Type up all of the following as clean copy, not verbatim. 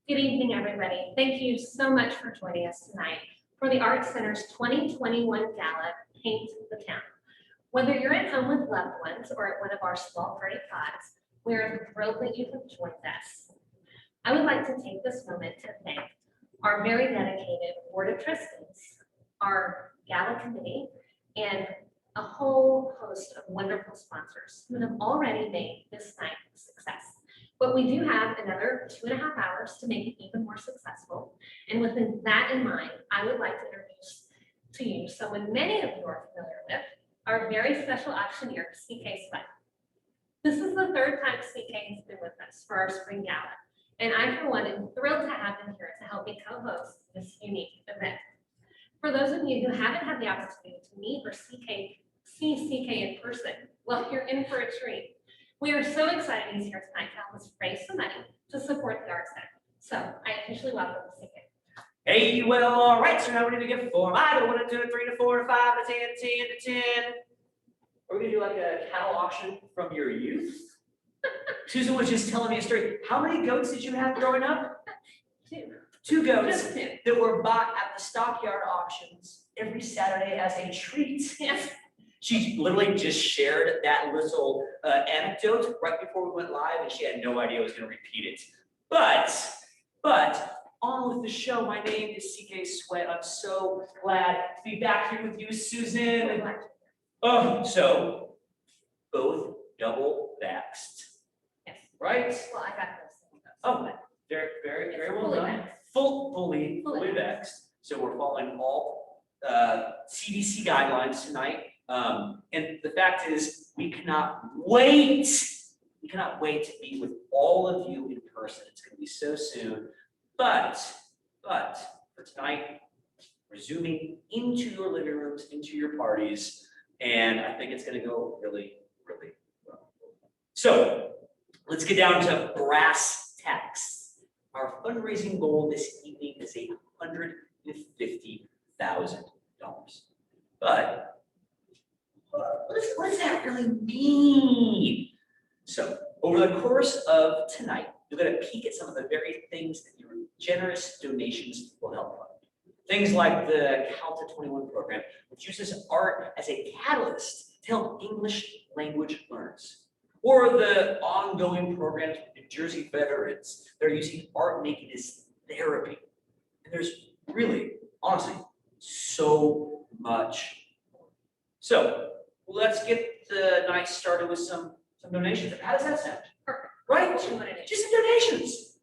Good evening, everybody. Thank you so much for joining us tonight for the Arts Center's 2021 Gala, Paint the Town. Whether you're at home with loved ones or at one of our small party pods, we are thrilled that you have joined us. I would like to take this moment to thank our very dedicated Board of Trustees, our Gala Committee, and a whole host of wonderful sponsors who have already made this night a success. But we do have another 2.5 hours to make it even more successful. And with that in mind, I would like to introduce to you someone many of you are familiar with, our very special auctioneer, CK Sweat. This is the third time CK has been with us for our spring gala. And I, for one, am thrilled to have him here to help me co-host this unique event. For those of you who haven't had the opportunity to meet or see CK in person, well, you're in for a treat. We are so excited he's here tonight to help us raise some money to support the Arts Center. So I officially welcome CK. Hey, well, all right, so now we're gonna get 4, 5, 1, 2, 3 to 4 to 5 to 10 to 10 to 10. We're gonna do like a cattle auction from your youth. Susan was just telling me a story. How many goats did you have growing up? 2. 2 goats Just 2. that were bought at the stockyard auctions every Saturday as a treat. Yes. She literally just shared that little anecdote right before we went live, and she had no idea I was going to repeat it. But on with the show. My name is CK Sweat. I'm so glad to be back here with you, Susan. Oh, so both double vexed. Yes. Right? Well, I got this. Oh, very well fully done. vexed. Fully vexed. So we're following all CDC guidelines tonight. And the fact is, we cannot wait to be with all of you in person. It's going to be so soon. But for tonight, we're zooming into your living rooms, into your parties, and I think it's going to go really, really well. So let's get down to brass tacks. Our fundraising goal this evening is $150,000. But what does that really mean? So over the course of tonight, you're going to peek at some of the very things that your generous donations will help fund. Things like the Calta 21 program, which uses art as a catalyst to help English language learners. Or the ongoing programs with New Jersey veterans that are using art making as therapy. And there's really, honestly, so much more. So let's get the night started with some donations. How does that sound? Perfect. Right? Just Just some donations.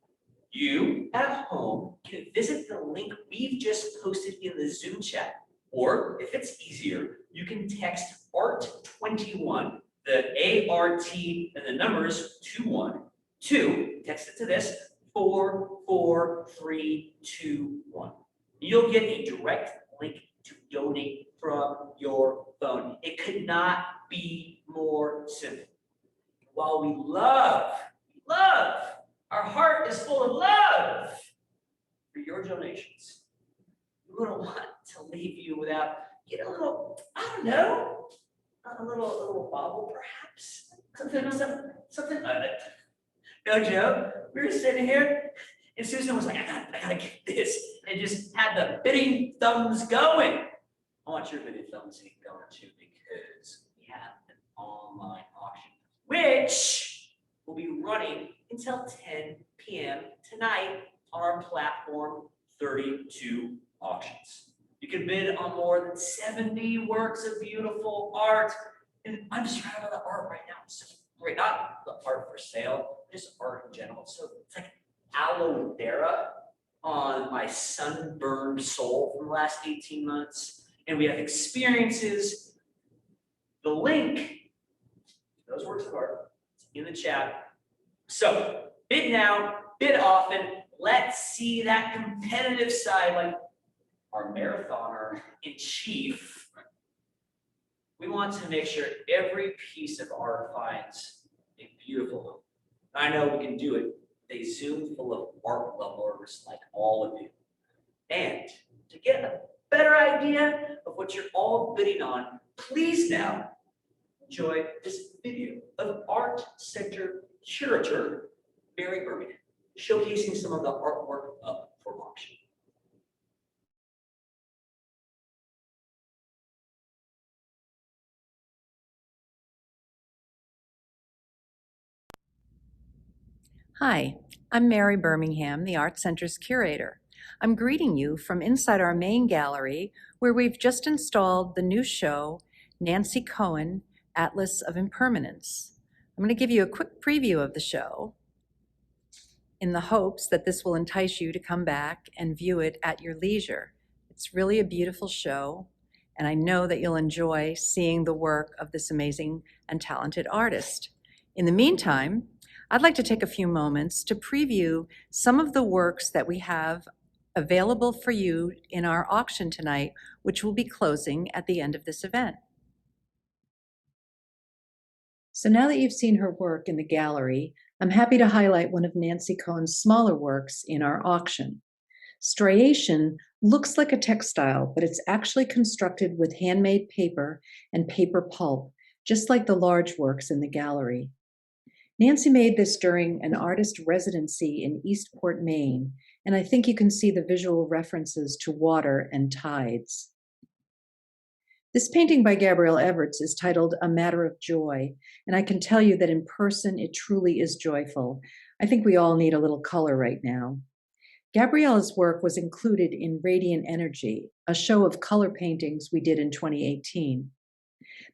You at home can visit the link we've just posted in the Zoom chat. Or if it's easier, you can text ART21, the ART and the numbers 212, text it to this 44321. You'll get a direct link to donate from your phone. It could not be more simple. While we love, our heart is full of love for your donations. We wouldn't want to leave you without getting a little, I don't know, a little bobble perhaps, something. No joke. We were sitting here, and Susan was like, I gotta get this, and just had the bidding thumbs going. I want your bidding thumbs to get going too, because we have an online auction, which will be running until 10 p.m. tonight on our platform, 32 Auctions. You can bid on more than 70 works of beautiful art. And I'm just proud of the art right now. It's just great. Not the art for sale, just art in general. So it's like aloe vera on my sunburned soul from the last 18 months. And we have experiences. The link, those works of art, is in the chat. So bid now, bid often. Let's see that competitive side, like our marathoner in chief. We want to make sure every piece of art finds a beautiful home. I know we can do it. They Zoom full of art lovers like all of you. And to get a better idea of what you're all bidding on, please now enjoy this video of Art Center curator Mary Birmingham, showcasing some of the artwork up for auction. Hi, I'm Mary Birmingham, the Art Center's curator. I'm greeting you from inside our main gallery, where we've just installed the new show, Nancy Cohen, Atlas of Impermanence. I'm going to give you a quick preview of the show in the hopes that this will entice you to come back and view it at your leisure. It's really a beautiful show, and I know that you'll enjoy seeing the work of this amazing and talented artist. In the meantime, I'd like to take a few moments to preview some of the works that we have available for you in our auction tonight, which will be closing at the end of this event. So now that you've seen her work in the gallery, I'm happy to highlight one of Nancy Cohen's smaller works in our auction. Striation looks like a textile, but it's actually constructed with handmade paper and paper pulp, just like the large works in the gallery. Nancy made this during an artist residency in Eastport, Maine, and I think you can see the visual references to water and tides. This painting by Gabrielle Everts is titled A Matter of Joy, and I can tell you that in person it truly is joyful. I think we all need a little color right now. Gabrielle's work was included in Radiant Energy, a show of color paintings we did in 2018.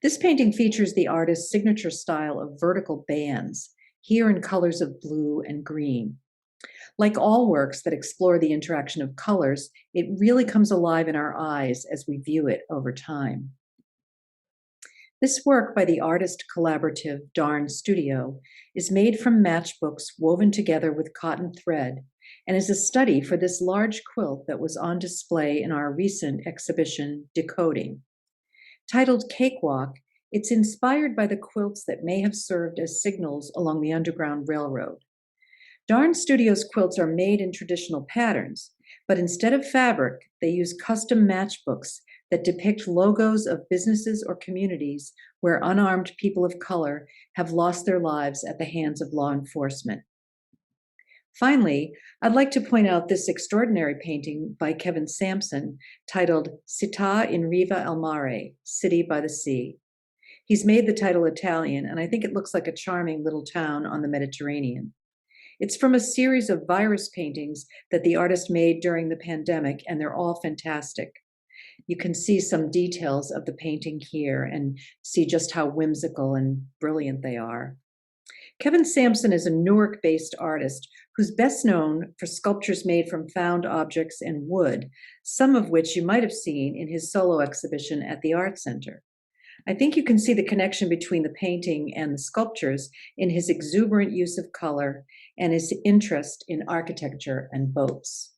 This painting features the artist's signature style of vertical bands, here in colors of blue and green. Like all works that explore the interaction of colors, it really comes alive in our eyes as we view it over time. This work by the artist collaborative Darn Studio is made from matchbooks woven together with cotton thread and is a study for this large quilt that was on display in our recent exhibition, Decoding. Titled Cakewalk, it's inspired by the quilts that may have served as signals along the Underground Railroad. Darn Studio's quilts are made in traditional patterns, but instead of fabric, they use custom matchbooks that depict logos of businesses or communities where unarmed people of color have lost their lives at the hands of law enforcement. Finally, I'd like to point out this extraordinary painting by Kevin Sampson titled Città in Riva al Mare, City by the Sea. He's made the title Italian, and I think it looks like a charming little town on the Mediterranean. It's from a series of virus paintings that the artist made during the pandemic, and they're all fantastic. You can see some details of the painting here and see just how whimsical and brilliant they are. Kevin Sampson is a Newark-based artist who's best known for sculptures made from found objects and wood, some of which you might have seen in his solo exhibition at the Art Center. I think you can see the connection between the painting and the sculptures in his exuberant use of color and his interest in architecture and boats.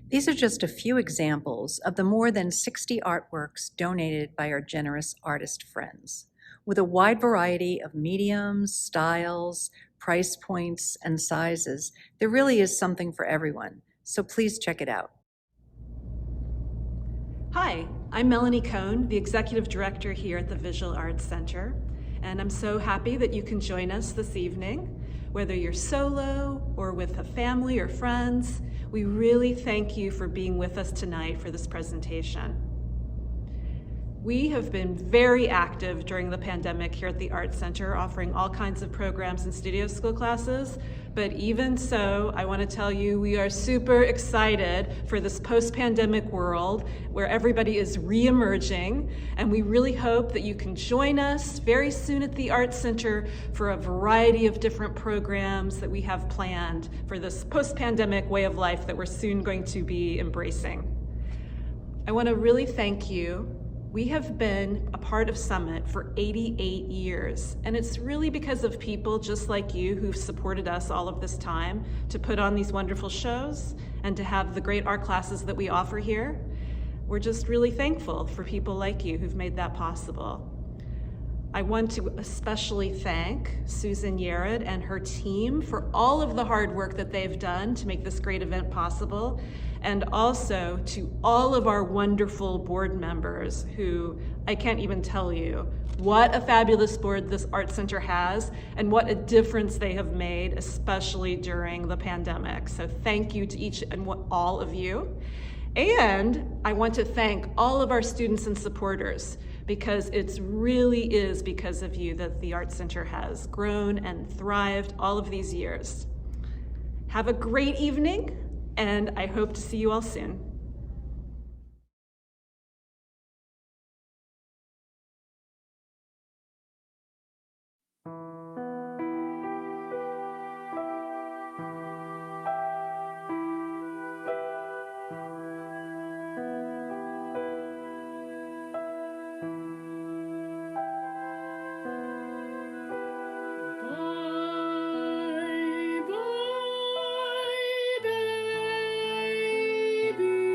These are just a few examples of the more than 60 artworks donated by our generous artist friends. With a wide variety of mediums, styles, price points, and sizes, there really is something for everyone, so please check it out. Hi, I'm Melanie Cohn, the Executive Director here at the Visual Arts Center, and I'm so happy that you can join us this evening. Whether you're solo or with a family or friends, we really thank you for being with us tonight for this presentation. We have been very active during the pandemic here at the Arts Center, offering all kinds of programs and studio school classes. But even so, I want to tell you, we are super excited for this post-pandemic world where everybody is re-emerging. And we really hope that you can join us very soon at the Arts Center for a variety of different programs that we have planned for this post-pandemic way of life that we're soon going to be embracing. I want to really thank you. We have been a part of Summit for 88 years, and it's really because of people just like you who've supported us all of this time to put on these wonderful shows and to have the great art classes that we offer here. We're just really thankful for people like you who've made that possible. I want to especially thank Susan Yared and her team for all of the hard work that they've done to make this great event possible, and also to all of our wonderful board members who, I can't even tell you what a fabulous board this Art Center has and what a difference they have made, especially during the pandemic. So thank you to each and all of you. And I want to thank all of our students and supporters, because it really is because of you that the Art Center has grown and thrived all of these years. Have a great evening, and I hope to see you all soon. Bye, baby.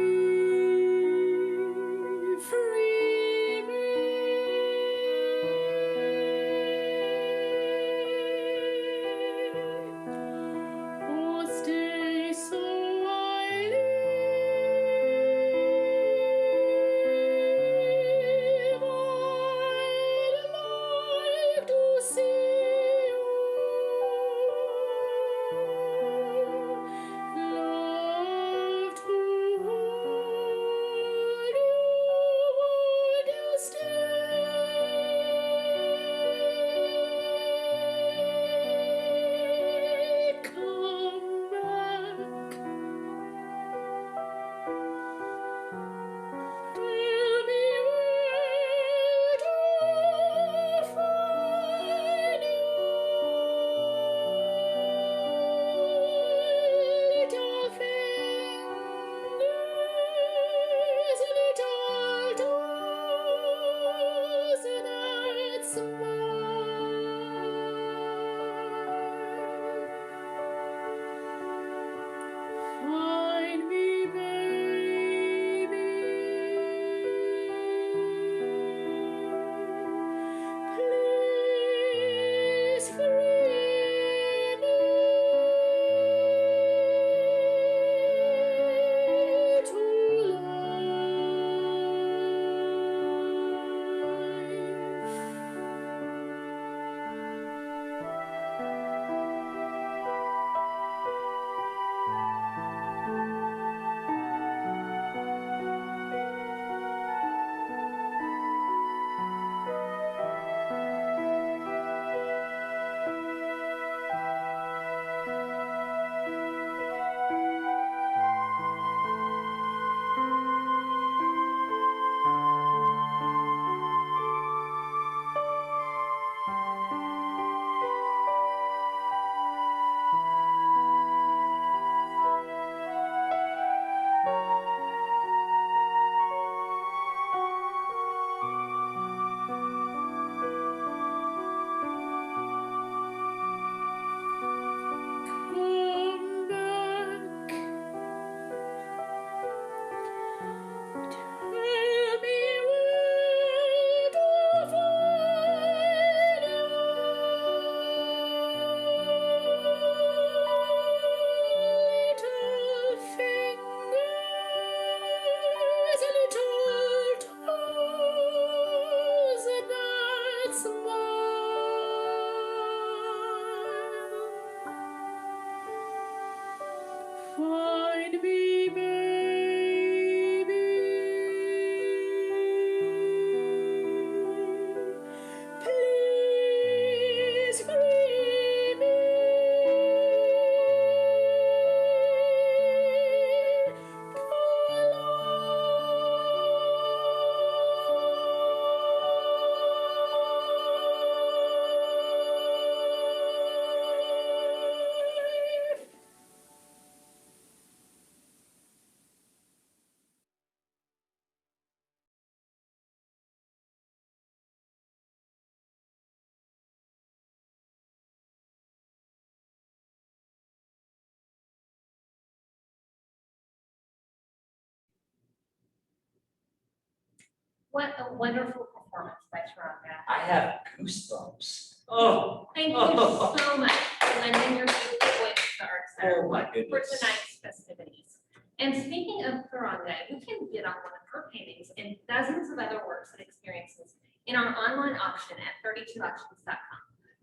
What a wonderful performance by Taronga. I have goosebumps. Oh, Thank you so much for lending your beautiful voice to the Arts Center oh my for goodness. tonight's festivities. And speaking of Taronga, you can get on one of her paintings and dozens of other works and experiences in our online auction at 32auctions.com.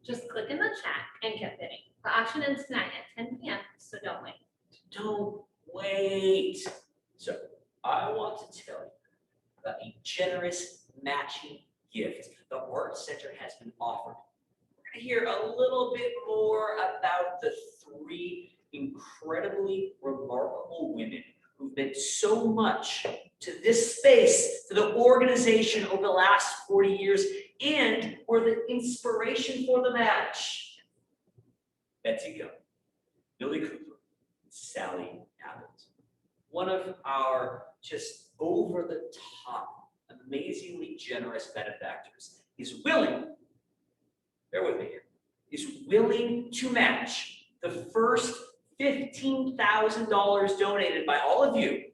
Just click in the chat and get bidding. The auction ends tonight at 10 p.m., so don't wait. Don't wait. So I want to tell you about a generous matching gift the Art Center has been offered. We're going to hear a little bit more about the three incredibly remarkable women who've meant so much to this space, to the organization over the last 40 years, and were the inspiration for the match. Betsy Gump, Billy Cooper, Sally Abbott. One of our just over the top, amazingly generous benefactors is willing, bear with me here, is willing to match the first $15,000 donated by all of you,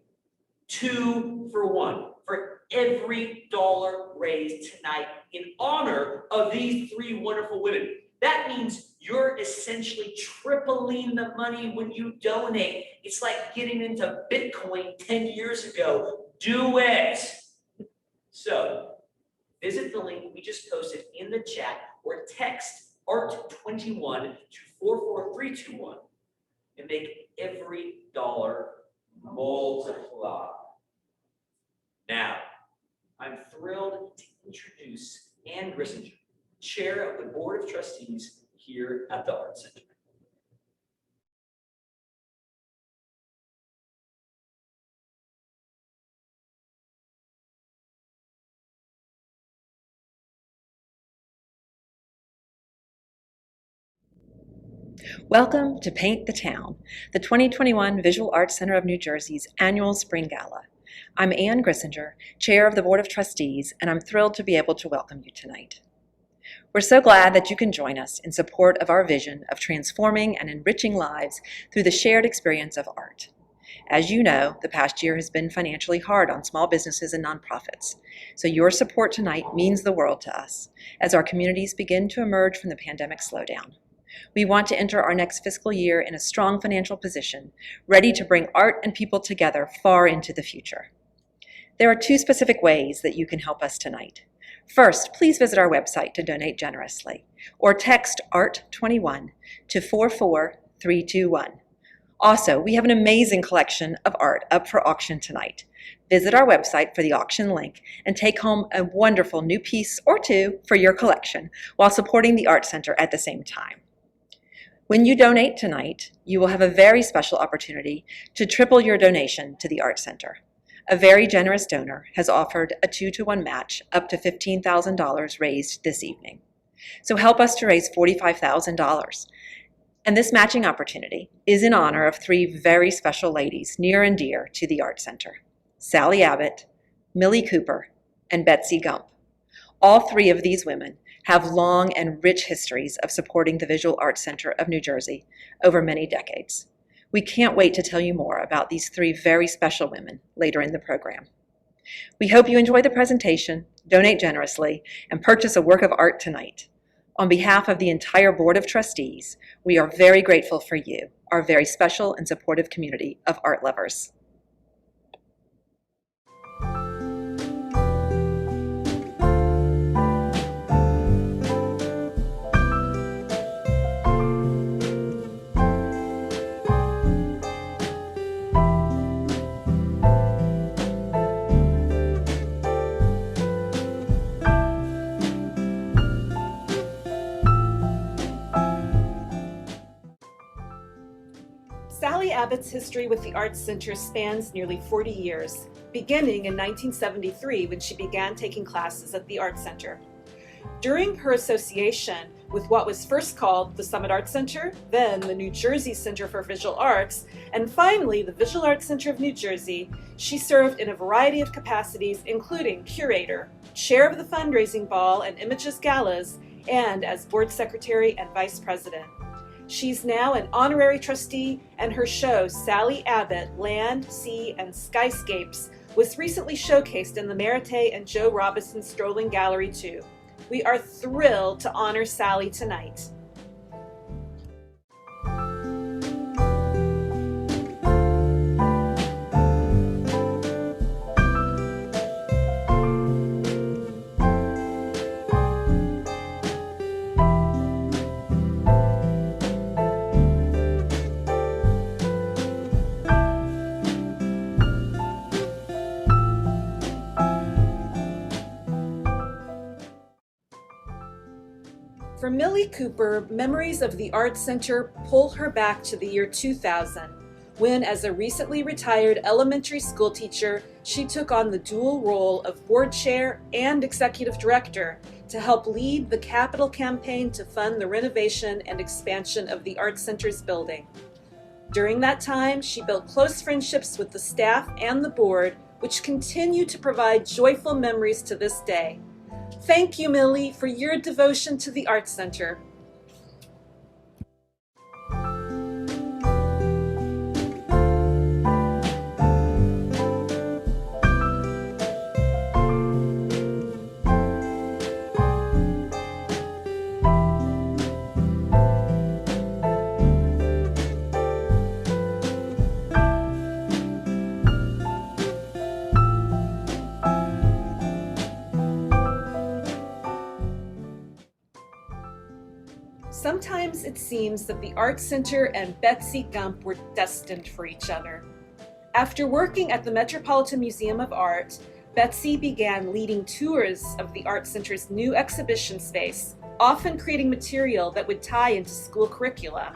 2 for 1, for every dollar raised tonight in honor of these three wonderful women. That means you're essentially tripling the money when you donate. It's like getting into Bitcoin 10 years ago. Do it. So visit the link we just posted in the chat or text ART21 to 44321 and make every dollar multiply. Now, I'm thrilled to introduce Ann Grissinger, Chair of the Board of Trustees here at the Art Center. Welcome to Paint the Town, the 2021 Visual Arts Center of New Jersey's annual Spring Gala. I'm Ann Grissinger, Chair of the Board of Trustees, and I'm thrilled to be able to welcome you tonight. We're so glad that you can join us in support of our vision of transforming and enriching lives through the shared experience of art. As you know, the past year has been financially hard on small businesses and nonprofits, so your support tonight means the world to us as our communities begin to emerge from the pandemic slowdown. We want to enter our next fiscal year in a strong financial position, ready to bring art and people together far into the future. There are 2 specific ways that you can help us tonight. First, please visit our website to donate generously, or text ART21 to 44321. Also, we have an amazing collection of art up for auction tonight. Visit our website for the auction link and take home a wonderful new piece or 2 for your collection while supporting the Art Center at the same time. When you donate tonight, you will have a very special opportunity to triple your donation to the Art Center. A very generous donor has offered a 2-to-1 match up to $15,000 raised this evening. So help us to raise $45,000. And this matching opportunity is in honor of 3 very special ladies near and dear to the Art Center: Sally Abbott, Millie Cooper, and Betsy Gump. All 3 of these women have long and rich histories of supporting the Visual Arts Center of New Jersey over many decades. We can't wait to tell you more about these 3 very special women later in the program. We hope you enjoy the presentation, donate generously, and purchase a work of art tonight. On behalf of the entire Board of Trustees, we are very grateful for you, our very special and supportive community of art lovers. Sally Abbott's history with the Arts Center spans nearly 40 years, beginning in 1973 when she began taking classes at the Arts Center. During her association with what was first called the Summit Arts Center, then the New Jersey Center for Visual Arts, and finally the Visual Arts Center of New Jersey, she served in a variety of capacities, including curator, chair of the fundraising ball and images galas, and as board secretary and vice president. She's now an honorary trustee, and her show, Sally Abbott, Land, Sea, and Skyscapes, was recently showcased in the Merite and Joe Robinson Strolling Gallery too. We are thrilled to honor Sally tonight. For Millie Cooper, memories of the Art Center pull her back to the year 2000, when, as a recently retired elementary school teacher, she took on the dual role of board chair and executive director to help lead the capital campaign to fund the renovation and expansion of the Art Center's building. During that time, she built close friendships with the staff and the board, which continue to provide joyful memories to this day. Thank you, Millie, for your devotion to the Art Center. Sometimes it seems that the Art Center and Betsy Gump were destined for each other. After working at the Metropolitan Museum of Art, Betsy began leading tours of the Art Center's new exhibition space, often creating material that would tie into school curricula.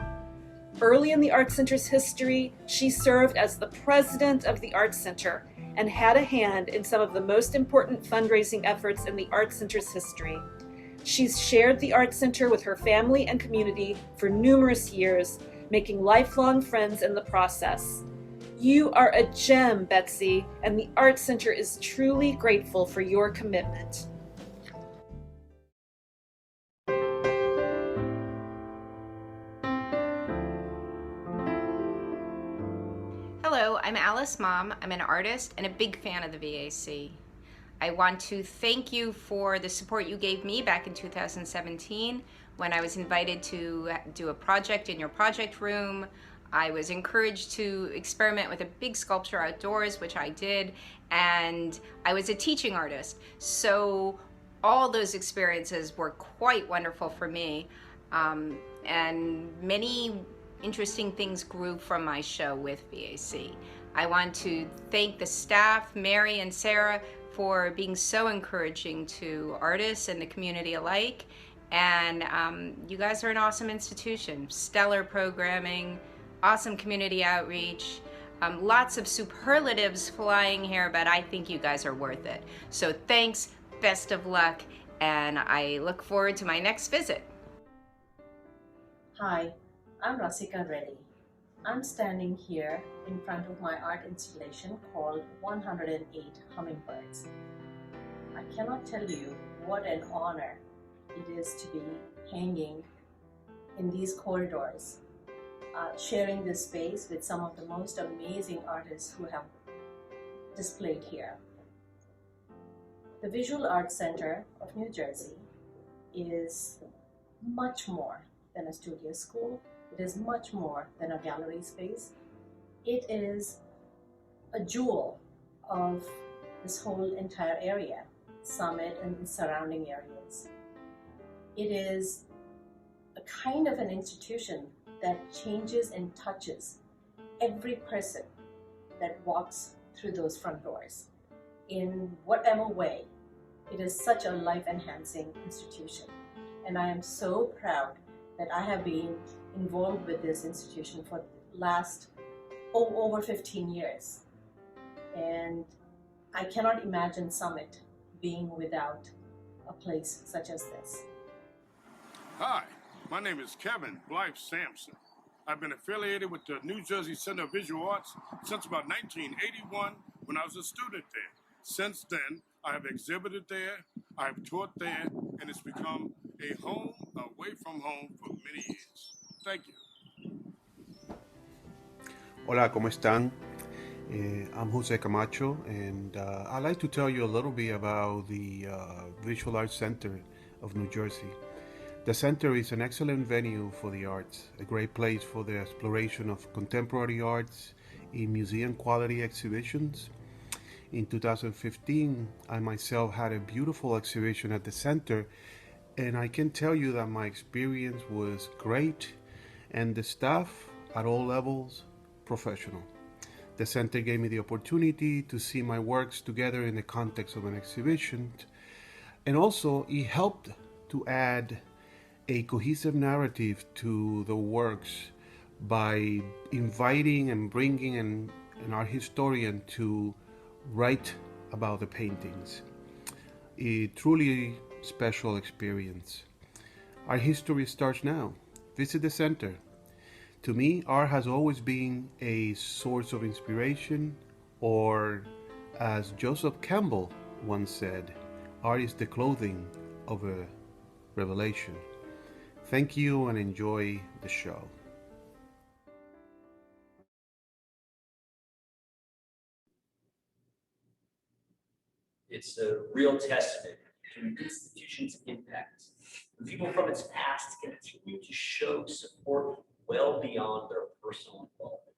Early in the Art Center's history, she served as the president of the Art Center and had a hand in some of the most important fundraising efforts in the Art Center's history. She's shared the Art Center with her family and community for numerous years, making lifelong friends in the process. You are a gem, Betsy, and the Art Center is truly grateful for your commitment. Hello, I'm Alice Mom. I'm an artist and a big fan of the VAC. I want to thank you for the support you gave me back in 2017 when I was invited to do a project in your project room. I was encouraged to experiment with a big sculpture outdoors, which I did, and I was a teaching artist. So all those experiences were quite wonderful for me, and many interesting things grew from my show with VAC. I want to thank the staff, Mary and Sarah, for being so encouraging to artists and the community alike. And you guys are an awesome institution. Stellar programming, awesome community outreach, lots of superlatives flying here, but I think you guys are worth it. So thanks, best of luck, and I look forward to my next visit. Hi, I'm Rasika Reddy. I'm standing here in front of my art installation called 108 Hummingbirds. I cannot tell you what an honor it is to be hanging in these corridors, sharing this space with some of the most amazing artists who have displayed here. The Visual Arts Center of New Jersey is much more than a studio school. It is much more than a gallery space. It is a jewel of this whole entire area, Summit and the surrounding areas. It is a kind of an institution that changes and touches every person that walks through those front doors in whatever way. It is such a life-enhancing institution. And I am so proud that I have been involved with this institution for the last over 15 years. And I cannot imagine Summit being without a place such as this. Hi, my name is Kevin Blythe Sampson. I've been affiliated with the New Jersey Center of Visual Arts since about 1981 when I was a student there. Since then, I have exhibited there, I have taught there, and it's become a home away from home for many years. Thank you. Hola, ¿cómo están? I'm Jose Camacho, and I'd like to tell you a little bit about the Visual Arts Center of New Jersey. The center is an excellent venue for the arts, a great place for the exploration of contemporary arts in museum quality exhibitions. In 2015, I myself had a beautiful exhibition at the center, and I can tell you that my experience was great, and the staff at all levels, professional. The center gave me the opportunity to see my works together in the context of an exhibition, and also it helped to add a cohesive narrative to the works by inviting and bringing an art historian to write about the paintings. A truly special experience. Our history starts now. Visit the center. To me, art has always been a source of inspiration, or as Joseph Campbell once said, art is the clothing of a revelation. Thank you and enjoy the show. It's a real testament to an institution's impact. The people from its past continue to show support well beyond their personal involvement.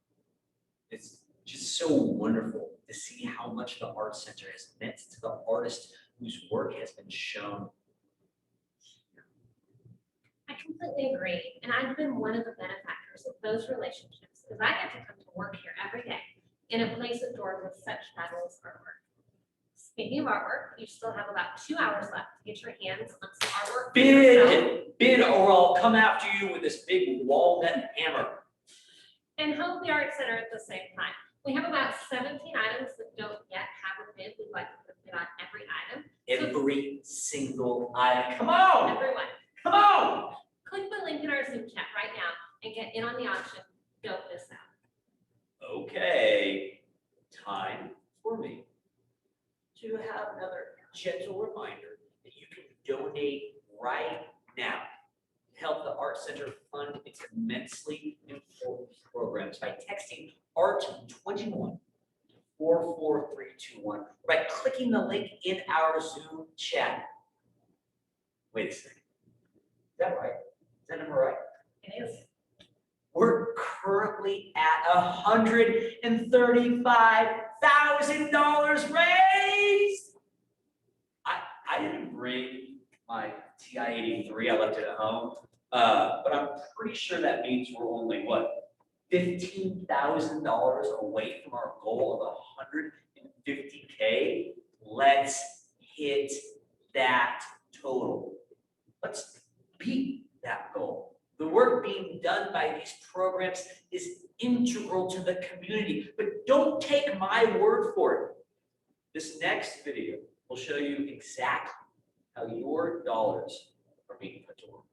It's just so wonderful to see how much the Art Center has meant to the artist whose work has been shown. I completely agree, and I've been one of the benefactors of those relationships because I get to come to work here every day in a place adored with such fabulous artwork. Speaking of artwork, you still have about 2 hours left to get your hands on some artwork. Bid, or I'll come after you with this big walnut hammer. And help the Art Center at the same time. We have about 17 items that don't yet have a bid. We'd like to put a bid on every item. Every single item. Come on! Everyone, Come on! click the link in our Zoom chat right now and get in on the auction. Don't miss out. Okay, time for me to have another gentle reminder that you can donate right now to help the Art Center fund its immensely important programs by texting ART21 to 44321 or by clicking the link in our Zoom chat. Wait a second. Is that right? Is that number right? It is. We're currently at $135,000 raised. I didn't bring my TI-83. I left it at home. But I'm pretty sure that means we're only what, $15,000 away from our goal of $150K. Let's hit that total. Let's beat that goal. The work being done by these programs is integral to the community, but don't take my word for it. This next video will show you exactly how your dollars are being put to work.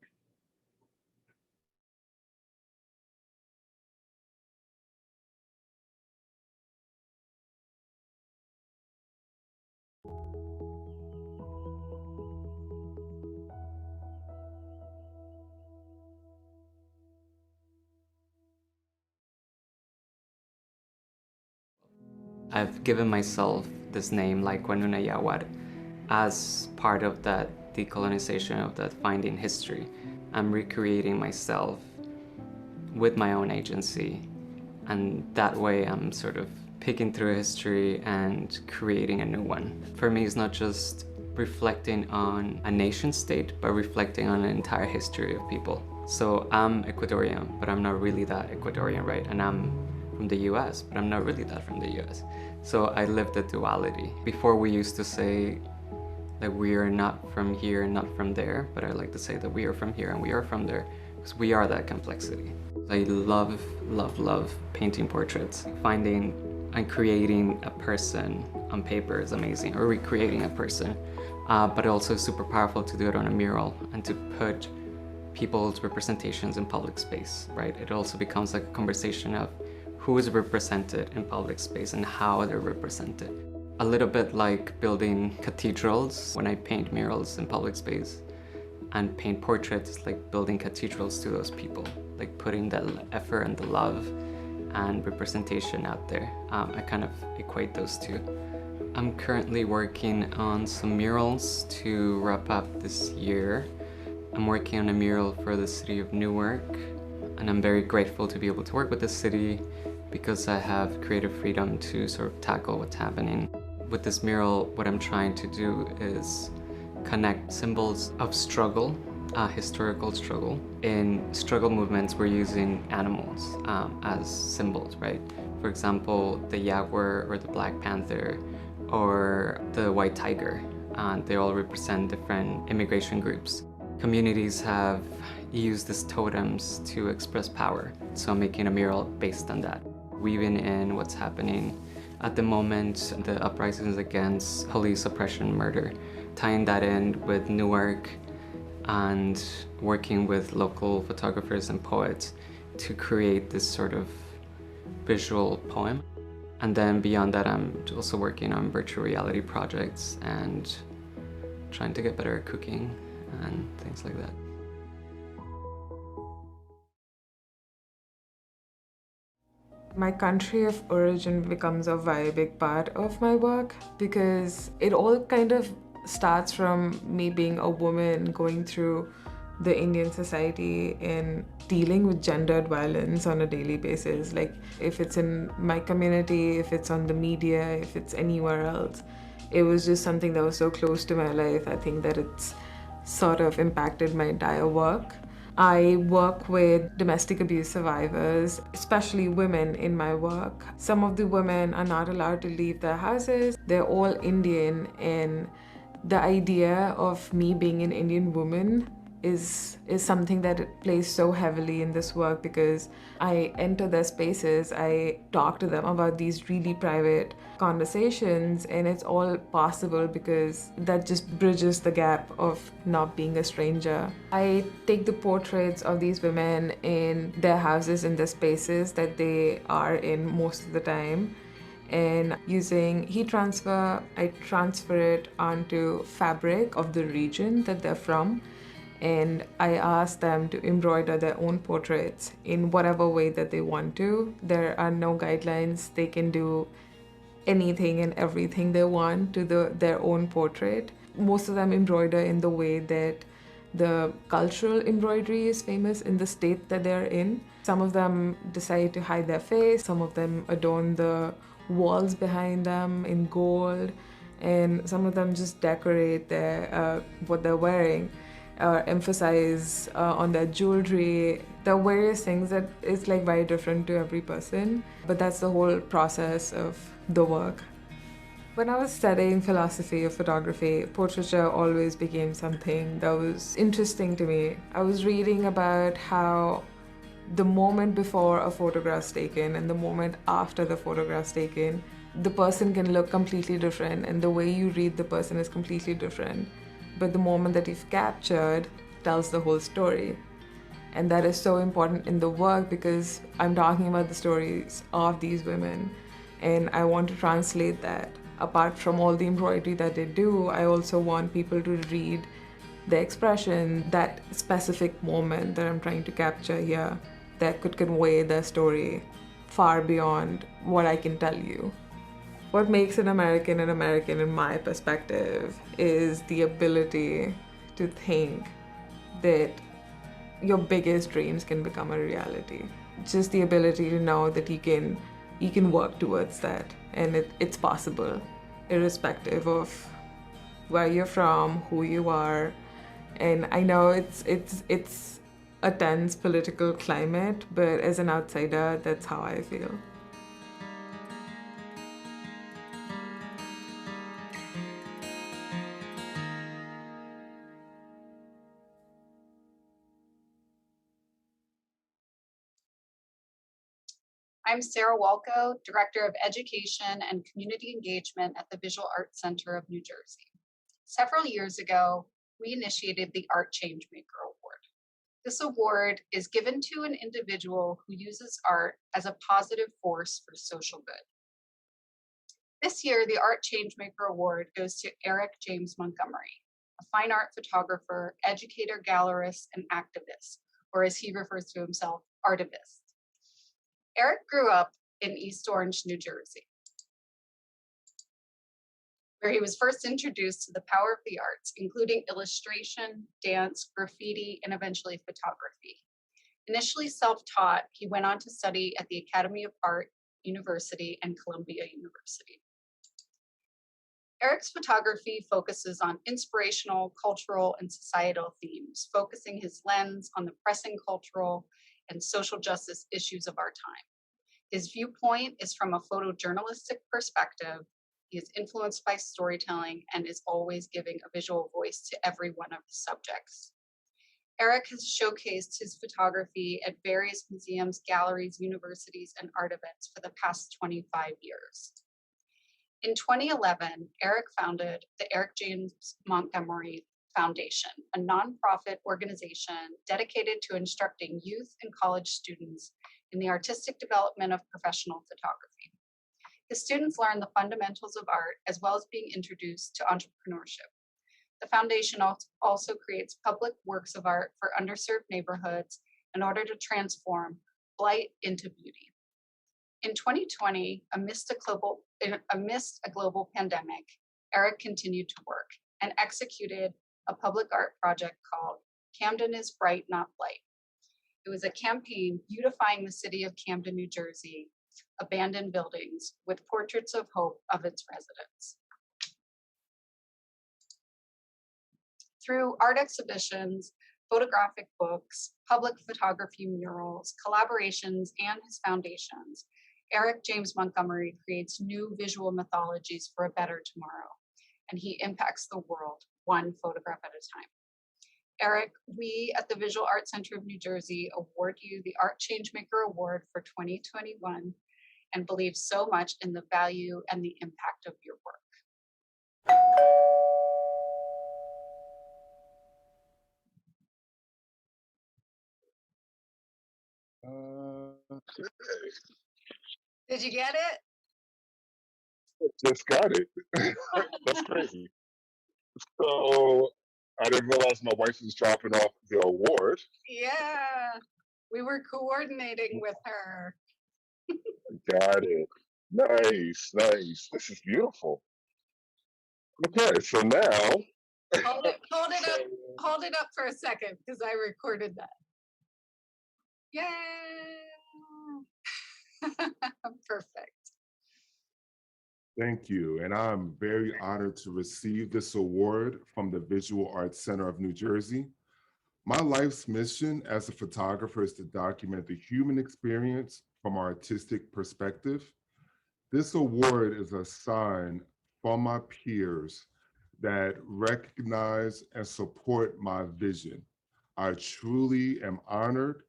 I've given myself this name, like Wanuna Yawad, as part of that decolonization of that finding history. I'm recreating myself with my own agency, and that way I'm sort of picking through history and creating a new one. For me, it's not just reflecting on a nation state, but reflecting on an entire history of people. So I'm Ecuadorian, but I'm not really that Ecuadorian, right? And I'm from the US, but I'm not really that from the US. So I live the duality. Before we used to say that we are not from here and not from there, but I like to say that we are from here and we are from there, because we are that complexity. I love, love, love painting portraits. Finding and creating a person on paper is amazing, or recreating a person, but also super powerful to do it on a mural and to put people's representations in public space, right? It also becomes like a conversation of who is represented in public space and how they're represented. A little bit like building cathedrals. When I paint murals in public space and paint portraits, it's like building cathedrals to those people, like putting that effort and the love and representation out there. I kind of equate those two. I'm currently working on some murals to wrap up this year. I'm working on a mural for the city of Newark, and I'm very grateful to be able to work with the city because I have creative freedom to sort of tackle what's happening. With this mural, what I'm trying to do is connect symbols of struggle, historical struggle. In struggle movements, we're using animals as symbols, right? For example, the jaguar or the Black Panther or the white tiger. They all represent different immigration groups. Communities have used these totems to express power, so I'm making a mural based on that, weaving in what's happening at the moment, the uprisings against police oppression and murder, tying that in with Newark and working with local photographers and poets to create this sort of visual poem. And then beyond that, I'm also working on virtual reality projects and trying to get better at cooking and things like that. My country of origin becomes a very big part of my work because it all kind of starts from me being a woman going through the Indian society and dealing with gendered violence on a daily basis. Like if it's in my community, if it's on the media, if it's anywhere else. It was just something that was so close to my life. I think that it's sort of impacted my entire work. I work with domestic abuse survivors, especially women in my work. Some of the women are not allowed to leave their houses. They're all Indian, and the idea of me being an Indian woman is something that plays so heavily in this work because I enter their spaces, I talk to them about these really private conversations, and it's all possible because that just bridges the gap of not being a stranger. I take the portraits of these women in their houses, in their spaces that they are in most of the time, and using heat transfer, I transfer it onto fabric of the region that they're from. And I ask them to embroider their own portraits in whatever way that they want to. There are no guidelines. They can do anything and everything they want to their own portrait. Most of them embroider in the way that the cultural embroidery is famous in the state that they're in. Some of them decide to hide their face. Some of them adorn the walls behind them in gold. And some of them just decorate what they're wearing. Emphasize on their jewelry. There are various things that is like very different to every person, but that's the whole process of the work. When I was studying philosophy of photography, portraiture always became something that was interesting to me. I was reading about how the moment before a photograph's taken and the moment after the photograph's taken, the person can look completely different, and the way you read the person is completely different. But the moment that you've captured tells the whole story. And that is so important in the work because I'm talking about the stories of these women, and I want to translate that. Apart from all the embroidery that they do, I also want people to read the expression, that specific moment that I'm trying to capture here, that could convey their story far beyond what I can tell you. What makes an American in my perspective is the ability to think that your biggest dreams can become a reality. Just the ability to know that you can work towards that, and it's possible, irrespective of where you're from, who you are. And I know it's a tense political climate, but as an outsider, that's how I feel. I'm Sarah Walco, Director of Education and Community Engagement at the Visual Arts Center of New Jersey. Several years ago, we initiated the Art Changemaker Award. This award is given to an individual who uses art as a positive force for social good. This year, the Art Changemaker Award goes to Eric James Montgomery, a fine art photographer, educator, gallerist, and activist, or as he refers to himself, artivist. Eric grew up in East Orange, New Jersey, where he was first introduced to the power of the arts, including illustration, dance, graffiti, and eventually photography. Initially self-taught, he went on to study at the Academy of Art University and Columbia University. Eric's photography focuses on inspirational, cultural, and societal themes, focusing his lens on the pressing cultural and social justice issues of our time. His viewpoint is from a photojournalistic perspective. He is influenced by storytelling and is always giving a visual voice to every one of the subjects. Eric has showcased his photography at various museums, galleries, universities, and art events for the past 25 years. In 2011, Eric founded the Eric James Montgomery Foundation, a nonprofit organization dedicated to instructing youth and college students in the artistic development of professional photography. His students learn the fundamentals of art as well as being introduced to entrepreneurship. The foundation also creates public works of art for underserved neighborhoods in order to transform blight into beauty. In 2020, amidst a global pandemic, Eric continued to work and executed a public art project called Camden is Bright, Not Blight. It was a campaign beautifying the city of Camden, New Jersey, abandoned buildings with portraits of hope of its residents. Through art exhibitions, photographic books, public photography murals, collaborations, and his foundations, Eric James Montgomery creates new visual mythologies for a better tomorrow, and he impacts the world one photograph at a time. Eric, we at the Visual Arts Center of New Jersey award you the Art Changemaker Award for 2021 and believe so much in the value and the impact of your work. Did you get it? Just got it. That's crazy. So I didn't realize my wife was dropping off the award. Yeah, we were coordinating with her. Got it. Nice, nice. This is beautiful. Okay, so now. Hold it up for a second because I recorded that. Yay! Perfect. Thank you. And I'm very honored to receive this award from the Visual Arts Center of New Jersey. My life's mission as a photographer is to document the human experience from an artistic perspective. This award is a sign from my peers that recognize and support my vision. I truly am honored,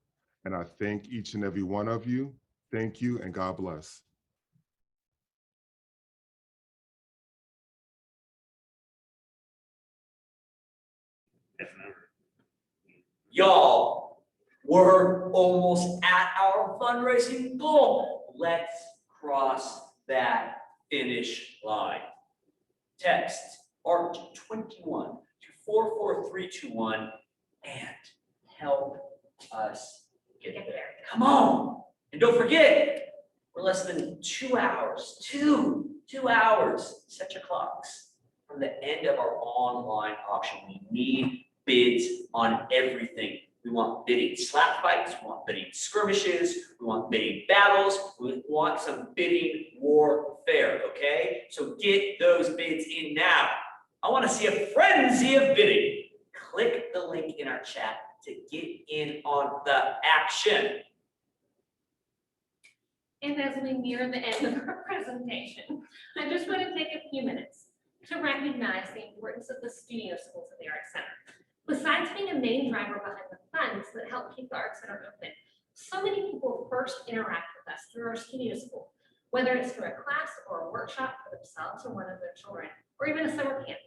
and I thank each and every one of you. Thank you, and God bless. Y'all, we're almost at our fundraising goal. Let's cross that finish line. Text ART21 to 44321 and help us get there. Come on. And don't forget, we're less than 2 hours, two hours, set your clocks, from the end of our online auction. We need bids on everything. We want bidding slap fights, we want bidding skirmishes, we want bidding battles, we want some bidding warfare, okay? So get those bids in now. I want to see a frenzy of bidding. Click the link in our chat to get in on the action. And as we near the end of our presentation, I just want to take a few minutes to recognize the importance of the studio schools at the Art Center. Besides being a main driver behind the funds that help keep the Art Center open, so many people first interact with us through our studio school, whether it's through a class or a workshop for themselves or one of their children, or even a summer camp.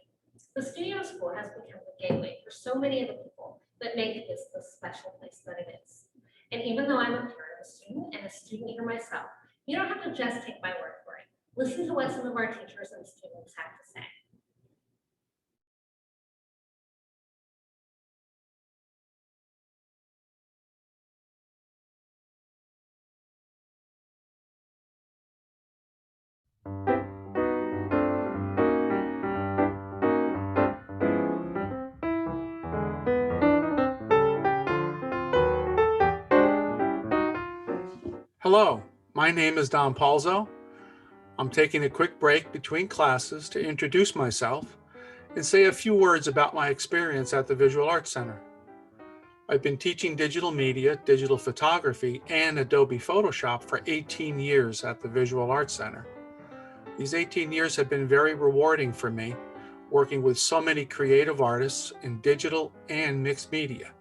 The studio school has become the gateway for so many of the people that make this the special place that it is. And even though I'm a parent of a student and a student here myself, you don't have to just take my word for it. Listen to what some of our teachers and students have to say. Hello, my name is Don Palzo. I'm taking a quick break between classes to introduce myself and say a few words about my experience at the Visual Arts Center. I've been teaching digital media, digital photography, and Adobe Photoshop for 18 years at the Visual Arts Center. These 18 years have been very rewarding for me, working with so many creative artists in digital and mixed media.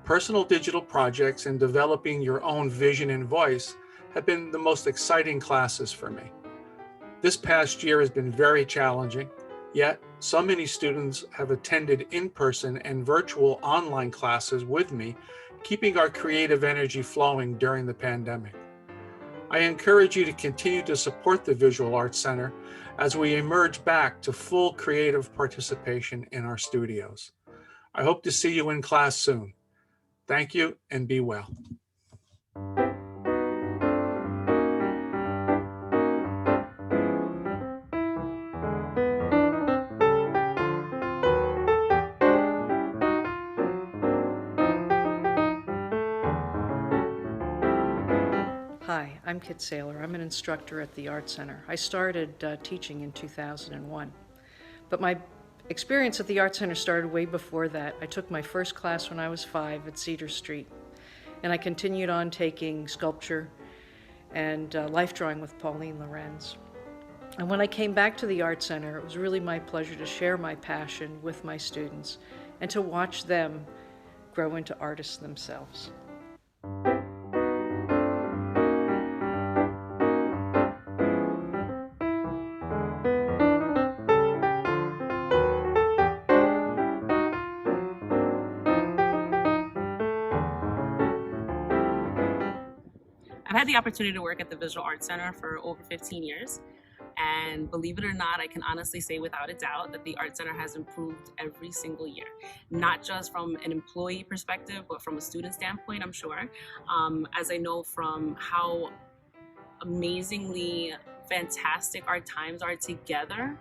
Personal digital projects and developing your own vision and voice have been the most exciting classes for me. This past year has been very challenging, yet so many students have attended in-person and virtual online classes with me, keeping our creative energy flowing during the pandemic. I encourage you to continue to support the Visual Arts Center as we emerge back to full creative participation in our studios. I hope to see you in class soon. Thank you and be well. Hi, I'm Kit Saylor. I'm an instructor at the Art Center. I started teaching in 2001, but my experience at the Art Center started way before that. I took my first class when I was 5 at Cedar Street, and I continued on taking sculpture and life drawing with Pauline Lorenz. And when I came back to the Art Center, it was really my pleasure to share my passion with my students and to watch them grow into artists themselves. I've had the opportunity to work at the Visual Arts Center for over 15 years. And believe it or not, I can honestly say without a doubt that the Art Center has improved every single year. Not just from an employee perspective, but from a student standpoint, I'm sure. As I know from how amazingly fantastic our times are together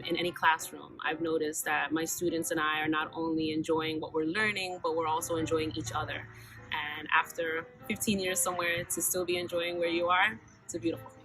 in any classroom. I've noticed that my students and I are not only enjoying what we're learning, but we're also enjoying each other. And after 15 years somewhere, to still be enjoying where you are, it's a beautiful thing.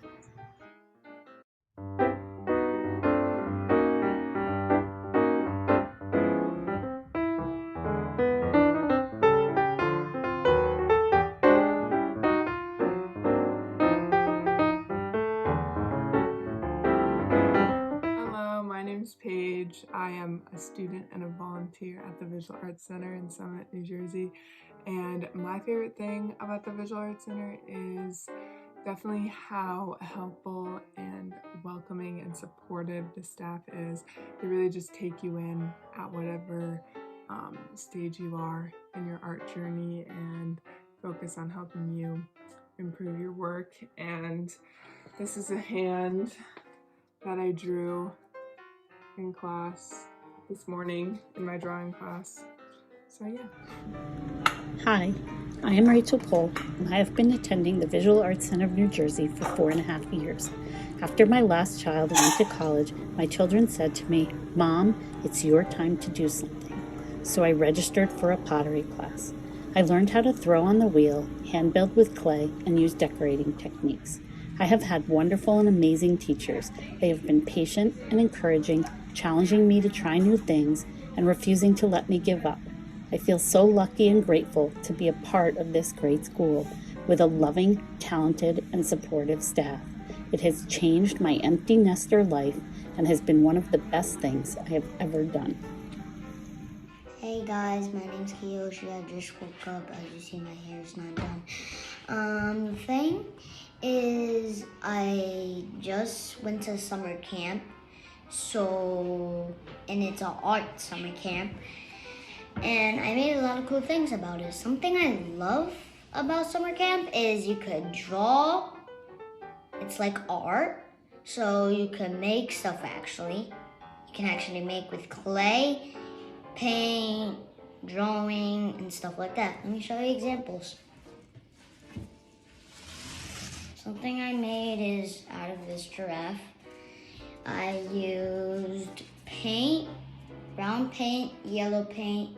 Hello, my name's Paige. I am a student and a volunteer at the Visual Arts Center in Summit, New Jersey. And my favorite thing about the Visual Arts Center is definitely how helpful and welcoming and supportive the staff is. They really just take you in at whatever stage you are in your art journey and focus on helping you improve your work. And this is a hand that I drew in class this morning in my drawing class. So yeah. Hi, I am Rachel Pohl, and I have been attending the Visual Arts Center of New Jersey for 4.5 years. After my last child went to college, my children said to me, "Mom, it's your time to do something." So I registered for a pottery class. I learned how to throw on the wheel, hand build with clay, and use decorating techniques. I have had wonderful and amazing teachers. They have been patient and encouraging, challenging me to try new things, and refusing to let me give up. I feel so lucky and grateful to be a part of this great school with a loving, talented, and supportive staff. It has changed my empty nester life and has been one of the best things I have ever done. Hey guys, my name's Kiyoshi. I just woke up. As you see, my hair is not done. The thing is, I just went to summer camp. And it's an art summer camp. And I made a lot of cool things about it. Something I love about summer camp is you could draw. It's like art. So you can make stuff actually. You can actually make with clay, paint, drawing, and stuff like that. Let me show you examples. So Something I made is out of this giraffe. I used paint, brown paint, yellow paint,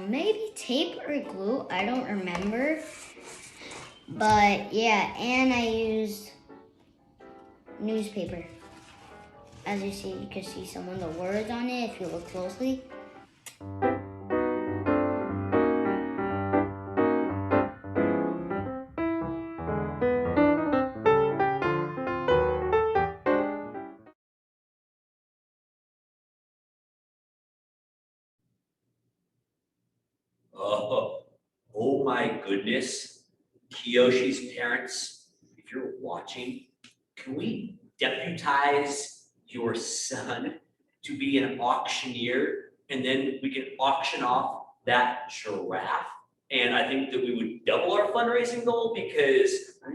maybe tape or glue, I don't remember. But yeah, and I used newspaper. As you see, you can see some of the words on it if you look closely. Oh my goodness. Kiyoshi's parents, if you're watching, can we deputize your son to be an auctioneer, and then we can auction off that giraffe? And I think that we would double our fundraising goal because, I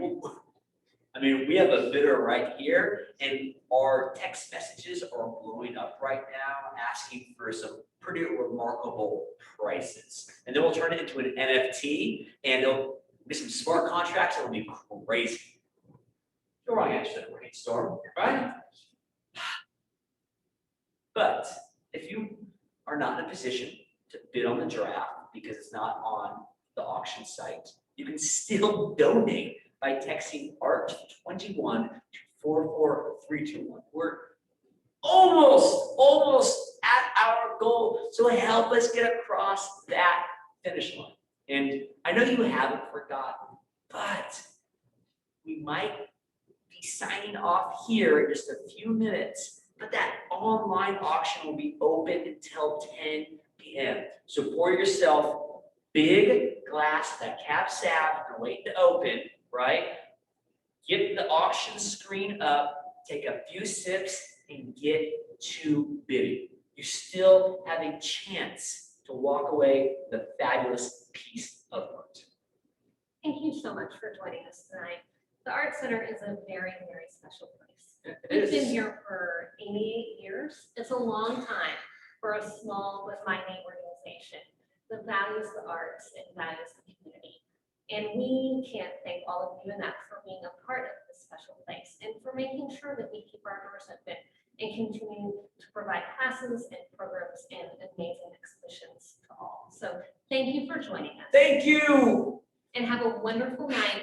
mean, we have a bidder right here, and our text messages are blowing up right now, asking for some pretty remarkable prices. And then we'll turn it into an NFT, and it'll be some smart contracts, it'll be crazy. You're wrong answer that brainstorm, right? But if you are not in a position to bid on the giraffe because it's not on the auction site, you can still donate by texting ART21 to 44321. We're almost at our goal. So help us get across that finish line. And I know you haven't forgotten, but we might be signing off here in just a few minutes, but that online auction will be open until 10 p.m. So pour yourself big glass, that Cab Sav, and wait to open, right? Get the auction screen up, take a few sips, and get to bidding. You still have a chance to walk away with a fabulous piece of art. Thank you so much for joining us tonight. The Art Center is a very, very special place. It We've been is. here for 88 years. It's a long time for a small but mighty organization that values the arts and values the community. And we can't thank all of you enough for being a part of this special place and for making sure that we keep our doors open and continue to provide classes and programs and amazing exhibitions to all. So thank you for joining us. Thank you. And have a wonderful night